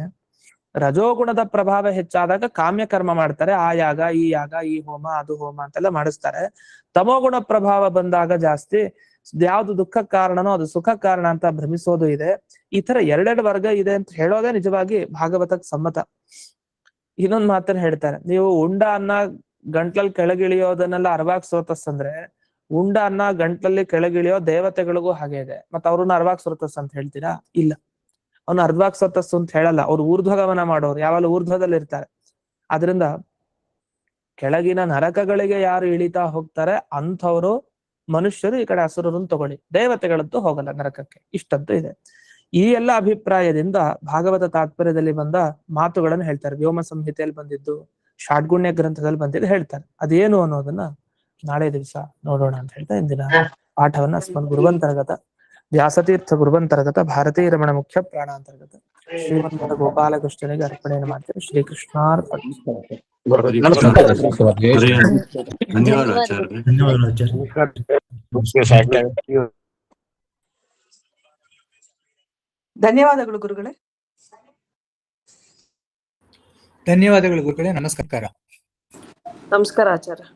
ರಜೋಗುಣದ ಪ್ರಭಾವ ಹೆಚ್ಚಾದಾಗ ಕಾಮ್ಯ ಕರ್ಮ ಮಾಡ್ತಾರೆ, ಆ ಯಾಗ ಈ ಯಾಗ ಈ ಹೋಮ ಅದು ಹೋಮ ಅಂತೆಲ್ಲ ಮಾಡಿಸ್ತಾರೆ. ತಮೋಗುಣ ಪ್ರಭಾವ ಬಂದಾಗ ಜಾಸ್ತಿ ಯಾವ್ದು ದುಃಖ ಕಾರಣನೋ ಅದು ಸುಖ ಕಾರಣ ಅಂತ ಭ್ರಮಿಸೋದು ಇದೆ. ಈ ತರ 2 ವರ್ಗ ಇದೆ ಅಂತ ಹೇಳೋದೇ ನಿಜವಾಗಿ ಭಾಗವತಕ್ಕೆ ಸಮ್ಮತ. ಇನ್ನೊಂದ್ ಮಾತನ್ನ ಹೇಳ್ತಾರೆ, ನೀವು ಉಂಡ ಅನ್ನ ಗಂಟ್ಲಲ್ಲಿ ಕೆಳಗಿಳಿಯೋದನ್ನೆಲ್ಲ ಅರ್ವಾಕ್ ಸ್ರೋತಸ್ ಅಂದ್ರೆ, ಉಂಡ ಅನ್ನ ಗಂಟ್ಲಲ್ಲಿ ಕೆಳಗಿಳಿಯೋ ದೇವತೆಗಳಿಗೂ ಹಾಗೆ ಇದೆ, ಮತ್ತ ಅವ್ರನ್ನ ಅರ್ವಾಕ್ ಸ್ರೋತಸ್ ಅಂತ ಹೇಳ್ತೀರಾ? ಇಲ್ಲ, ಅವ್ನು ಅರ್ವಾಕ್ ಸ್ರೋತಸ್ಸು ಅಂತ ಹೇಳಲ್ಲ. ಅವ್ರು ಊರ್ಧ್ವಗಮನ ಮಾಡೋರು, ಯಾವಾಗಲೂ ಊರ್ಧ್ವದಲ್ಲಿ ಇರ್ತಾರೆ. ಆದ್ರಿಂದ ಕೆಳಗಿನ ನರಕಗಳಿಗೆ ಯಾರು ಇಳಿತಾ ಹೋಗ್ತಾರೆ ಅಂಥವ್ರು ಮನುಷ್ಯರು, ಈ ಕಡೆ ಅಸುರರನ್ನು ತಗೊಳ್ಳಿ, ದೇವತೆಗಳದ್ದು ಹೋಗಲ್ಲ ನರಕಕ್ಕೆ, ಇಷ್ಟದ್ದು ಇದೆ. ಈ ಎಲ್ಲ ಅಭಿಪ್ರಾಯದಿಂದ ಭಾಗವತ ತಾತ್ಪರ್ಯದಲ್ಲಿ ಬಂದ ಮಾತುಗಳನ್ನು ಹೇಳ್ತಾರೆ. ವ್ಯೋಮ ಸಂಹಿತೆಯಲ್ಲಿ ಬಂದಿದ್ದು, ಷಾಡ್ಗುಣ್ಯ ಗ್ರಂಥದಲ್ಲಿ ಬಂದಿದ್ದು ಹೇಳ್ತಾರೆ. ಅದೇನು ಅನ್ನೋದನ್ನ ನಾಳೆ ದಿವಸ ನೋಡೋಣ ಅಂತ ಹೇಳ್ತಾ ಇಂದಿನ ಪಾಠವನ್ನ ಅಸ್ಮನ್ ಗುರುವಂತರ್ಗತ ವ್ಯಾಸತೀರ್ಥ ಗುರುವಂತರ್ಗತ ಭಾರತೀ ರಮಣ ಮುಖ್ಯ ಪ್ರಾಣಾಂತರ್ಗತ ಶ್ರೀಮಂತ ಗೋಪಾಲಕೃಷ್ಣನಿಗೆ ಅರ್ಪಣೆಯನ್ನು ಮಾಡ್ತೇವೆ. ಶ್ರೀಕೃಷ್ಣಾರ್ಪಣ. ಧನ್ಯವಾದಗಳು ಗುರುಗಳೇ. ಧನ್ಯವಾದಗಳು ಗುರುಗಳೇ. ನಮಸ್ಕಾರ. ನಮಸ್ಕಾರ ಆಚಾರ್ಯ.